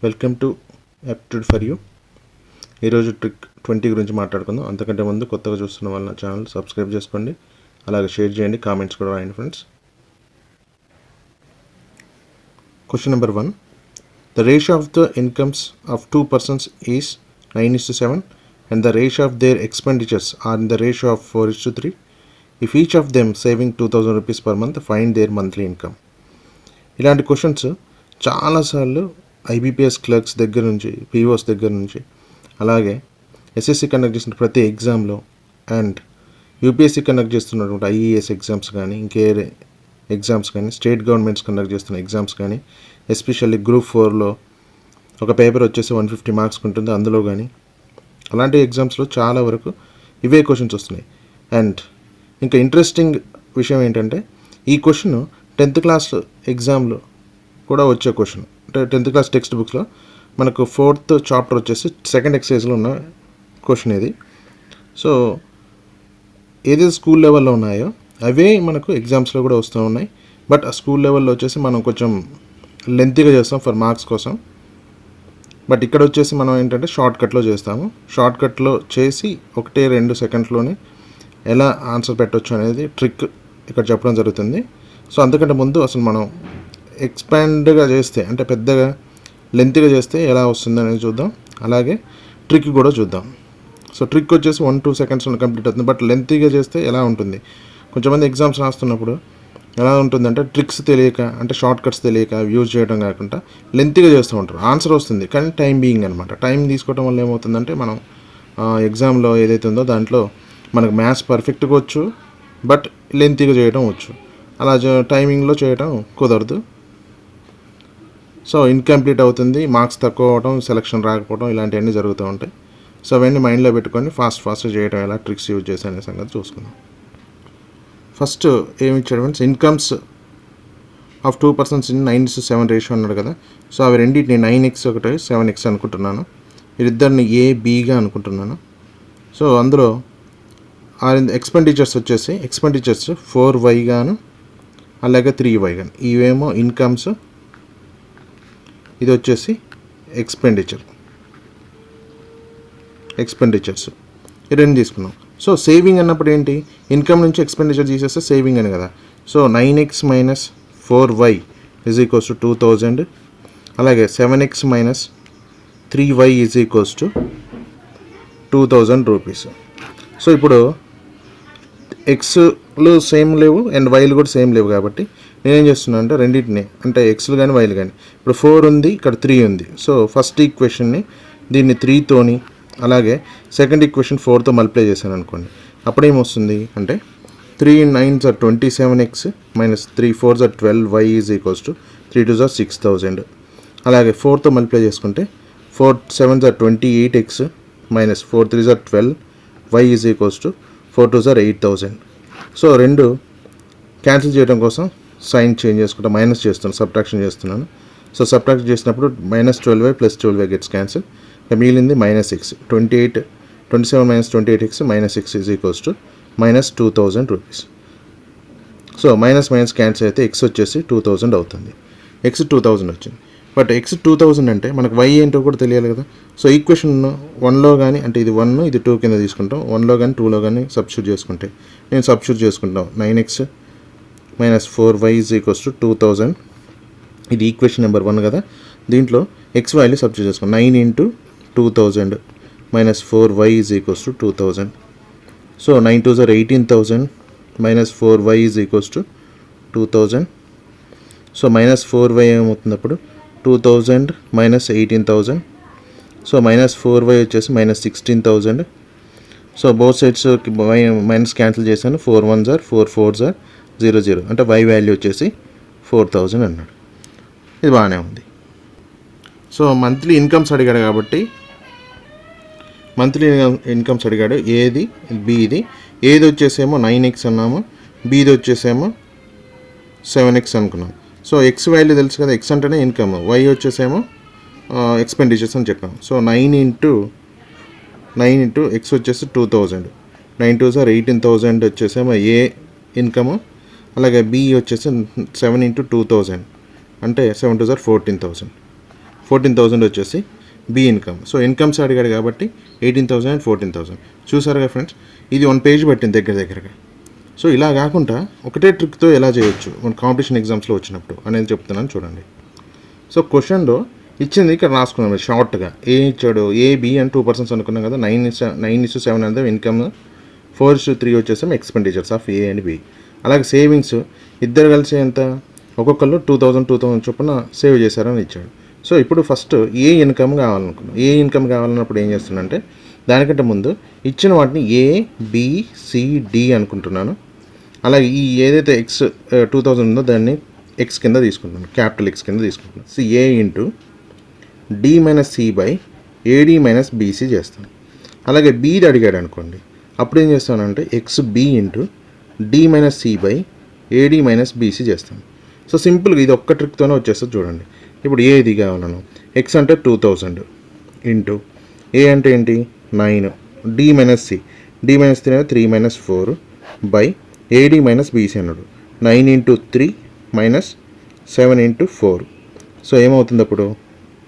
Welcome to aptitude for you. ఈరోజు trick 20 గురించి మాట్లాడుకుందాం. అంతకంటే ముందు కొత్తగా చూస్తున్న వాళ్ళ ఛానల్ సబ్స్క్రైబ్ చేసుకోండి, అలాగే షేర్ చేయండి, కామెంట్స్ కూడా రాయండి friends. Question number 1. The ratio of the incomes of two persons is 9:7 and the ratio of their expenditures are in the ratio of 4:3. If each of them saving 2000 rupees per month, find their monthly income. ఇలాంటి questions చాలాసార్లు IBPS clerks దగ్గర నుంచి, POs దగ్గర నుంచి, అలాగే SSC conduct చేసిన ప్రతి ఎగ్జామ్లో అండ్ యూపీఎస్సీ కండక్ట్ చేస్తున్నటువంటి ఐఏఎస్ ఎగ్జామ్స్ కానీ, ఇంకే ఎగ్జామ్స్ కానీ, స్టేట్ గవర్నమెంట్స్ కండక్ట్ చేస్తున్న ఎగ్జామ్స్ కానీ, ఎస్పెషల్లీ గ్రూప్ 4లో ఒక పేపర్ వచ్చేసి 150 మార్క్స్ ఉంటుంది, అందులో కానీ అలాంటి ఎగ్జామ్స్లో చాలా వరకు ఇవే క్వశ్చన్స్ వస్తున్నాయి. అండ్ ఇంకా ఇంట్రెస్టింగ్ విషయం ఏంటంటే ఈ క్వశ్చన్ 10th క్లాస్ ఎగ్జామ్లో కూడా వచ్చే క్వశ్చన్. అంటే 10th క్లాస్ టెక్స్ట్ బుక్స్లో మనకు 4th చాప్టర్ వచ్చేసి 2nd ఎక్సైజ్లో ఉన్న క్వశ్చన్ ఇది. సో ఏదైతే స్కూల్ లెవెల్లో ఉన్నాయో అవే మనకు ఎగ్జామ్స్లో కూడా వస్తూ ఉన్నాయి. బట్ ఆ స్కూల్ లెవెల్లో వచ్చేసి మనం కొంచెం లెంతీగా చేస్తాం ఫర్ మార్క్స్ కోసం. బట్ ఇక్కడ వచ్చేసి మనం ఏంటంటే షార్ట్కట్లో చేస్తాము. షార్ట్కట్లో చేసి 1-2 సెకండ్స్లోనే ఎలా ఆన్సర్ పెట్టవచ్చు అనేది ట్రిక్ ఇక్కడ చెప్పడం జరుగుతుంది. సో అంతకంటే ముందు అసలు మనం ఎక్స్పాండ్గా చేస్తే, అంటే పెద్దగా లెంత్గా చేస్తే ఎలా వస్తుంది అనేది చూద్దాం, అలాగే ట్రిక్ కూడా చూద్దాం. సో ట్రిక్ వచ్చేసి 1-2 సెకండ్స్లో కంప్లీట్ అవుతుంది. బట్ లెంత్గా చేస్తే ఎలా ఉంటుంది, కొంచెంమంది ఎగ్జామ్స్ రాస్తున్నప్పుడు ఎలా ఉంటుందంటే ట్రిక్స్ తెలియక, అంటే షార్ట్ కట్స్ తెలియక యూజ్ చేయడం కాకుండా లెంత్గా చేస్తూ ఉంటారు. ఆన్సర్ వస్తుంది కానీ టైం బీయింగ్ అనమాట. టైం తీసుకోవడం వల్ల ఏమవుతుందంటే మనం ఎగ్జామ్లో ఏదైతే ఉందో దాంట్లో మనకు మ్యాథ్స్ పర్ఫెక్ట్గా వచ్చు, బట్ లెంత్గా చేయడం వచ్చు. అలా టైమింగ్లో చేయడం కుదరదు. సో ఇన్కంప్లీట్ అవుతుంది, మార్క్స్ తక్కువ అవ్వడం, సెలక్షన్ రాకపోవడం, ఇలాంటివన్నీ జరుగుతూ ఉంటాయి. సో అవన్నీ మైండ్లో పెట్టుకొని ఫాస్ట్గా చేయడం ఎలా, ట్రిక్స్ యూజ్ చేసే అనే సంగతి చూసుకుందాం. ఫస్ట్ ఏమి ఇచ్చాడు friends, incomes of 2 persons in 9:7 ratio అన్నాడు కదా. సో అవి రెండింటిని 9x ఒకటి 7x అనుకుంటున్నాను. వీరిద్దరిని ఏబిగా అనుకుంటున్నాను. సో అందులో ఎక్స్పెండిచర్స్ వచ్చేసి 4y గాను అలాగే 3y గాను. ఇవేమో ఇన్కమ్స్, ఇది వచ్చేసి ఎక్స్పెండిచర్స్ ఈ రెండు తీసుకున్నాం. సో సేవింగ్ అన్నప్పుడు ఏంటి, ఇన్కమ్ నుంచి ఎక్స్పెండిచర్ తీసేస్తే సేవింగ్ అని కదా. సో 9x - 4y = 2000, అలాగే 7x - 3y = 2000 రూపీస్. సో ఇప్పుడు ఎక్స్లు సేమ్ లేవు అండ్ వైలు కూడా సేమ్ లేవు కాబట్టి నేనేం చేస్తున్నాను అంటే రెండింటిని, అంటే ఎక్స్లు కానీ వైలు కానీ, ఇప్పుడు 4 ఉంది, ఇక్కడ 3 ఉంది. సో ఫస్ట్ ఈక్వేషన్ని దీన్ని 3తోని, అలాగే సెకండ్ ఈక్వేషన్ 4తో మల్టిప్లై చేశాను అనుకోండి. అప్పుడేమొస్తుంది అంటే 3 × 9 = 27x - 3 × 4 = 12y = 3 × 2 = 6000. అలాగే 4తో మల్టిప్లై చేసుకుంటే 4 × 7 = 28x - 4 × 3 = 12y = 4 × 2 = 8000. సో రెండు క్యాన్సిల్ చేయడం కోసం సైన్ చేంజ్ చేసుకుంటా మైనస్ చేస్తున్నాను, సబ్ట్రాక్షన్ చేస్తున్నాను. సో సబ్ట్రాక్ట్ చేసినప్పుడు -12y + 12y గెట్స్ క్యాన్సిల్. మిగిలింది -x. 27 - 28x - x = -2000 rupees. So minus cancel అయితే x వచ్చేసి 2000 అవుతుంది. x 2000 వచ్చింది. బట్ x 2000 అంటే మనకు y ఏంటో కూడా తెలియాలి కదా. సో ఈక్వేషన్ 1లో కానీ, అంటే ఇది 1 ఇది 2 కింద తీసుకుంటాం. 1లో కానీ 2లో కానీ సబ్స్టిట్యూట్ చేసుకుంటే నేను సబ్స్టిట్యూట్ చేసుకుంటాం. 9x - 4y = 2000. ఇది ఈక్వేషన్ నెంబర్ 1 కదా. దీంట్లో x వాల్యూ సబ్స్టిట్యూట్ చేసుకోండి. 9 × 2000 - 4y = 2000. So 9 × 2 = 18,000 - 4y = 2000. So -4y ఏమవుతుంది, 2000 - 18,000. సో -4y వచ్చేసి -16,000. So both sides minus cancel చేశాను. 4 1s are 4 4s are 0 0. అంటే y వాల్యూ వచ్చేసి 4000 అన్నాడు. ఇది బాగానే ఉంది. సో మంత్లీ ఇన్కమ్స్ అడిగాడు కాబట్టి మంత్లీ ఇన్కమ్స్ అడిగాడు. ఏది బిది, ఏది వచ్చేసేమో 9x అన్నాము, బిది వచ్చేసేమో 7x అనుకున్నాం. సో ఎక్స్ వాల్యూ తెలుసు కదా, ఎక్స్ అంటేనే ఇన్కమ్, వై వచ్చేసేమో ఎక్స్పెండిచర్స్ అని చెప్పాము. సో 9 × x వచ్చేసి 2000, 9 2s are 18,000 వచ్చేసేమో ఏ ఇన్కమ్, అలాగే బి వచ్చేసి 7 × 2000 అంటే 7 2s are 14,000. 14,000 వచ్చేసి బి ఇన్కమ్. సో ఇన్కమ్స్ అడిగాడు కాబట్టి 18,000 అండ్ 14,000. చూసారుగా ఫ్రెండ్స్, ఇది 1 పేజ్ పట్టింది దగ్గరగా. సో ఇలా కాకుండా ఒకటే ట్రిక్తో ఎలా చేయొచ్చు మన కాంపిటీషన్ ఎగ్జామ్స్లో వచ్చినప్పుడు అనేది చెప్తున్నాను చూడండి. సో క్వశ్చన్లో ఇచ్చింది ఇక్కడ రాసుకున్నాం షార్ట్గా. ఏ ఇచ్చాడు, ఏ బి అని 2% అనుకున్నాం కదా. 9:7 అనేది ఇన్కమ్, 4:3 వచ్చేసాం expenditures of A and B. అలాగే సేవింగ్స్ ఇద్దరు కలిసి ఎంత, ఒక్కొక్కరు 2,000 చొప్పున సేవ్ చేశారని ఇచ్చాడు. సో ఇప్పుడు ఫస్ట్ ఏ ఇన్కమ్ కావాలనుకున్నాం. ఏ ఇన్కమ్ కావాలన్నప్పుడు ఏం చేస్తున్నానంటే దానికంటే ముందు ఇచ్చిన వాటిని ఏ, బి, సి, డి అనుకుంటున్నాను. అలాగే ఈ ఏదైతే ఎక్స్ 2,000 ఉందో దాన్ని ఎక్స్ కింద తీసుకుంటున్నాను, క్యాపిటల్ ఎక్స్ కింద తీసుకుంటున్నాను. C A into D minus C by AD minus BC చేస్తాను. అలాగే బీది అడిగాడు అనుకోండి, అప్పుడు ఏం చేస్తానంటే X B into D minus C by AD minus BC చేస్తాను. సో సింపుల్గా ఇది ఒక్క ట్రిక్తోనే వచ్చేస్తుంది చూడండి. ఇప్పుడు ఏది కావాలను, ఎక్స్ అంటే 2,000 ఇంటూ ఏ అంటే ఏంటి 9, D minus C, D minus 3 అంటే 3 minus 4 by AD minus BC అన్నాడు. 9 ఇంటూ 3 మైనస్ 7 ఇంటూ 4. సో ఏమవుతుంది అప్పుడు,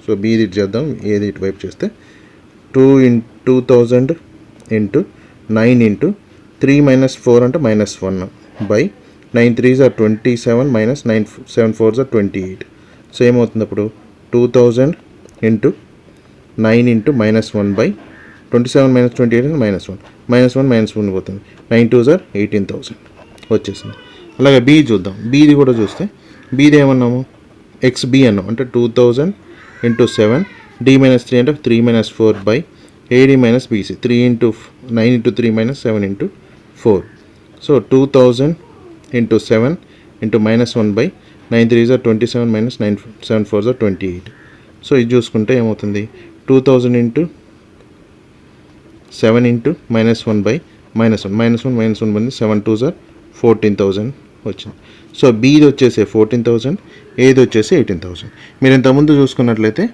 సో బీది ఇటు చేద్దాం, ఏది ఇటు వైపు చేస్తే 2,000 ఇంటూ 9 ఇంటూ 3 మైనస్ 4 అంటే -1 by 9 3s are 27 minus 9 7 4s are 28. So ఏమవుతుంది అప్పుడు 2,000 ఇంటూ 9 ఇంటూ -1 బై 27 మైనస్ 28 -1 -1 పోతుంది. 9 2s are 18,000 వచ్చేసింది. అలాగే బీ చూద్దాం. బీది కూడా చూస్తే బీది ఏమన్నాము, ఎక్స్ బి అన్నాం అంటే 2,000 ఇంటూ 7, డి మైనస్ 3 అంటే 3 minus 4 by AD minus BC 3 into 9 into 3 minus 7 into 4. So 2,000 into 7 into -1 by 9 3s are 27 minus 9 7 4s are 28. So ఇది చూసుకుంటే ఏమవుతుంది 2,000 into 7 into -1 by -1 by 7 2s are 14,000 వచ్చింది. సో బీది వచ్చేసి 14,000, ఏది వచ్చేసి 18,000. మీరు ఇంతకుముందు చూసుకున్నట్లయితే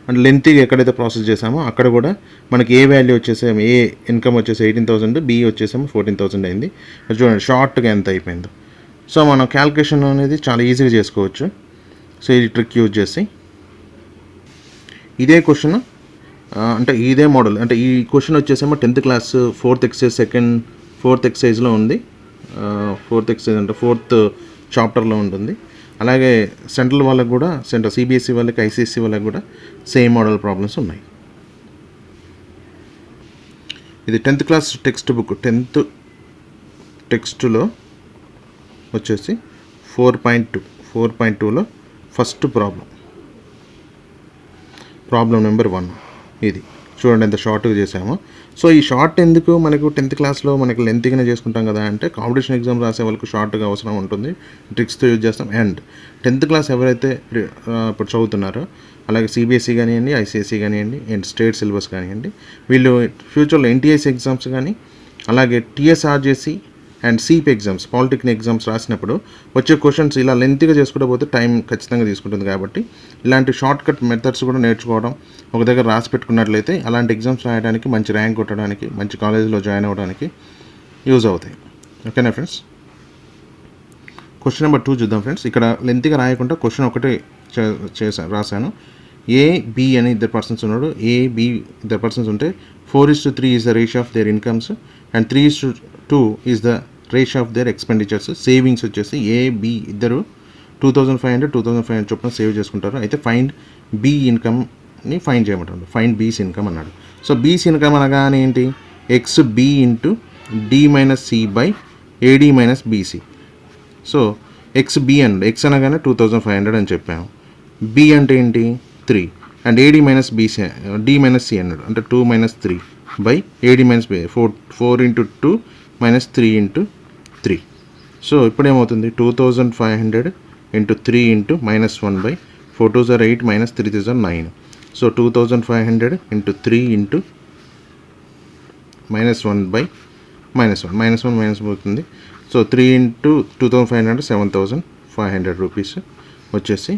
అంటే లెంతీగా ఎక్కడైతే ప్రాసెస్ చేసామో అక్కడ కూడా మనకి ఏ వాల్యూ వచ్చేసాము, ఏ ఇన్కమ్ వచ్చేసి 18,000, బి వచ్చేసాము 14,000 అయింది. చూడండి షార్ట్గా ఎంత అయిపోయిందో. సో మనం క్యాల్కులేషన్ అనేది చాలా ఈజీగా చేసుకోవచ్చు. సో ఈ ట్రిక్ యూజ్ చేసి ఇదే క్వశ్చన్ అంటే ఇదే మోడల్ అంటే ఈ క్వశ్చన్ వచ్చేసేమో 10th క్లాస్ 4th ఎక్సైజ్లో ఉంది. 4th ఎక్సైజ్ అంటే 4th చాప్టర్లో ఉంటుంది. అలాగే సెంట్రల్ వాళ్ళకి కూడా, సెంట్రల్ సిబిఎస్ఈ వాళ్ళకి, ఐసిఎస్ఈ వాళ్ళకి కూడా సేమ్ మోడల్ ప్రాబ్లమ్స్ ఉన్నాయి. ఇది 10th class text book 10th టెక్స్ట్లో వచ్చేసి 4.2లో ఫస్ట్ ప్రాబ్లం నెంబర్ 1 ఇది చూడండి ఎంత షార్ట్గా చేసామో. సో ఈ షార్ట్ ఎందుకు మనకు 10th క్లాస్లో మనకి లెంతీగానే చేసుకుంటాం కదా అంటే కాంపిటీషన్ ఎగ్జామ్ రాసే వాళ్ళకి షార్ట్గా అవసరం ఉంటుంది, ట్రిక్స్తో యూజ్ చేస్తాం. అండ్ 10th క్లాస్ ఎవరైతే ఇప్పుడు చదువుతున్నారో అలాగే సిబిఎస్ఈ కానివ్వండి, ఐసిఎస్ఈ కానివ్వండి, అండ్ స్టేట్ సిలబస్ కానివ్వండి, వీళ్ళు ఫ్యూచర్లో ఎన్టీఎస్ ఎగ్జామ్స్ కానీ అలాగే TSRJC and CP exams, polytechnic exams రాసినప్పుడు వచ్చే క్వశ్చన్స్ ఇలా లెంతీగా చేసుకుంటూ పోతే టైం ఖచ్చితంగా తీసుకుంటుంది. కాబట్టి ఇలాంటి షార్ట్ కట్ మెథడ్స్ కూడా నేర్చుకోవడం, ఒక దగ్గర రాసి పెట్టుకున్నట్లయితే అలాంటి ఎగ్జామ్స్ రాయడానికి, మంచి ర్యాంక్ కొట్టడానికి, మంచి కాలేజీలో జాయిన్ అవ్వడానికి యూజ్ అవుతాయి. ఓకేనా ఫ్రెండ్స్. క్వశ్చన్ నెంబర్ 2 చూద్దాం ఫ్రెండ్స్. ఇక్కడ లెంతీగా రాయకుండా క్వశ్చన్ ఒకటే రాశాను. ఏ బి అని ఇద్దరు పర్సన్స్ ఉన్నాడు. ఏ బి ఇద్దరు పర్సన్స్ ఉంటే 4:3 is the ratio of their incomes and 3:2 is the ratio of their expenditures. Savings వచ్చేసి ఏ బి ఇద్దరు 2,500 చొప్పున సేవ్ చేసుకుంటారు. అయితే ఫైండ్ బి ఇన్కమ్ని ఫైండ్ చేయమంటాడు. ఫైండ్ బీస్ ఇన్కమ్ అన్నాడు. సో బీస్ ఇన్కమ్ అనగానే ఏంటి, X B into D minus C by AD minus BC. So X B అన్నాడు. ఎక్స్ అనగానే 2,500 అని చెప్పాము. బి అంటే ఏంటి 3 and AD minus BC, D minus C అన్నాడు అంటే 2 minus 3 by AD minus B 4 into 2 minus 3 into 3. So ఇప్పుడు ఏమవుతుంది 2,500 into 3 into -1 by 4 2s are 8 minus 3 3s are 9. So 2,500 into 3 into -1 by -1 పోతుంది. సో 3 ఇంటూ 2,500 7,500 రూపీస్ వచ్చేసి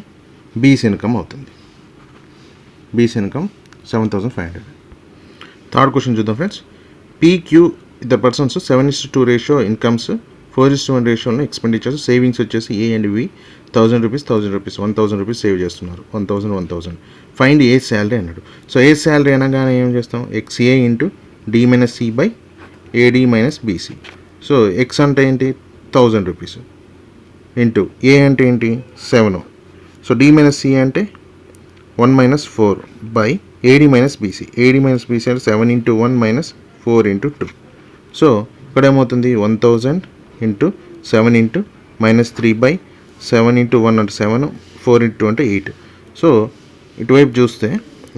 బీస్ income అవుతుంది. B's income 7,500. Third question చూద్దాం friends. PQ ఇద్దరు persons 7:2 ratio incomes 4:1 రేషియోలో expenditures savings వచ్చేసి A and B 1000 rupees 1000 rupees save చేస్తున్నారు. 1000 find A salary అన్నాడు. సో ఏ శాలరీ అనగానే ఏం చేస్తాం, XA into D minus C by AD minus BC. So X అంటే ఏంటి 1000 రూపీస్ ఇంటూ ఏ అంటే ఏంటి 7. సో D మైనస్ C అంటే 1 minus 4 by AD minus BC. AD minus BC అంటే 7 ఇంటూ 1 మైనస్ 4 ఇంటూ 2. సో ఇక్కడ ఏమవుతుంది 1000 into 7 into minus 3 by 7 into 1 అంటే 7, 4 into 2 అంటే 8. సో ఇటువైపు చూస్తే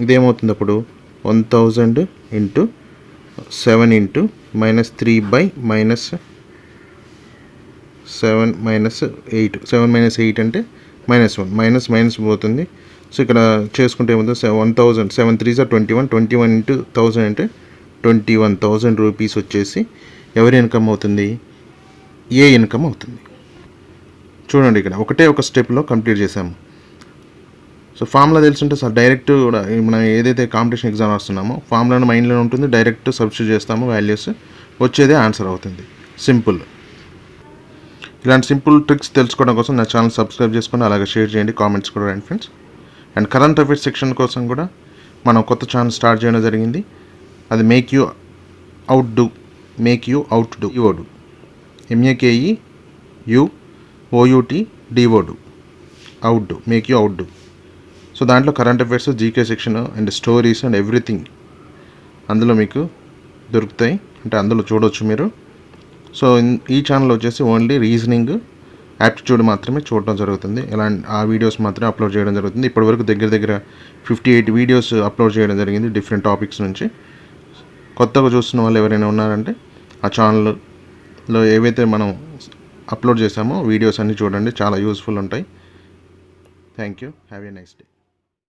ఇదేమవుతుంది అప్పుడు 1000 into 7 into minus 3 by minus 7 minus 8. 7 minus 8 అంటే -1, మైనస్ పోతుంది. సో ఇక్కడ చేసుకుంటే ఏమవుతుంది 1000, 7 3 21 ఇంటూ 1000 అంటే 21,000 రూపీస్ వచ్చేసి ఎవరి ఇన్కమ్ అవుతుంది, ఏ ఇన్కమ్ అవుతుంది. చూడండి ఇక్కడ ఒకటే ఒక స్టెప్లో కంప్లీట్ చేసాము. సో ఫార్ములా తెలుసుంటే సార్ డైరెక్ట్ మనం ఏదైతే కాంపిటీషన్ ఎగ్జామ్ రాస్తున్నామో ఫార్ములా మైండ్లో ఉంటుంది, డైరెక్ట్ సబ్స్టిట్యూట్ చేస్తాము, వాల్యూస్ వచ్చేదే ఆన్సర్ అవుతుంది. సింపుల్. ఇలాంటి సింపుల్ ట్రిక్స్ తెలుసుకోవడం కోసం నా ఛానల్ సబ్స్క్రైబ్ చేసుకొని అలాగే షేర్ చేయండి, కామెంట్స్ కూడా రండి friends. And current affairs section కోసం కూడా మనం కొత్త ఛానల్ స్టార్ట్ చేయడం జరిగింది. అది మేక్ యూ అవుట్ డూ ఈఓడు MEKEUOUTDOడు out make you out do. So దాంట్లో current affairs, GK section and stories and everything అందులో మీకు దొరుకుతాయి, అంటే అందులో చూడవచ్చు మీరు. సో ఈ ఛానల్ వచ్చేసి ఓన్లీ రీజనింగ్, యాప్టిట్యూడ్ మాత్రమే చూడడం జరుగుతుంది. ఆ వీడియోస్ మాత్రమే అప్లోడ్ చేయడం జరుగుతుంది. ఇప్పటివరకు దగ్గర 58 వీడియోస్ అప్లోడ్ చేయడం జరిగింది డిఫరెంట్ టాపిక్స్ నుంచి. కొత్తగా చూస్తున్న వాళ్ళు ఎవరైనా ఉన్నారంటే ఆ ఛానల్లో ఏవైతే మనం అప్లోడ్ చేసామో వీడియోస్ అన్నీ చూడండి, చాలా యూస్ఫుల్ ఉంటాయి. Thank you. Have a nice day.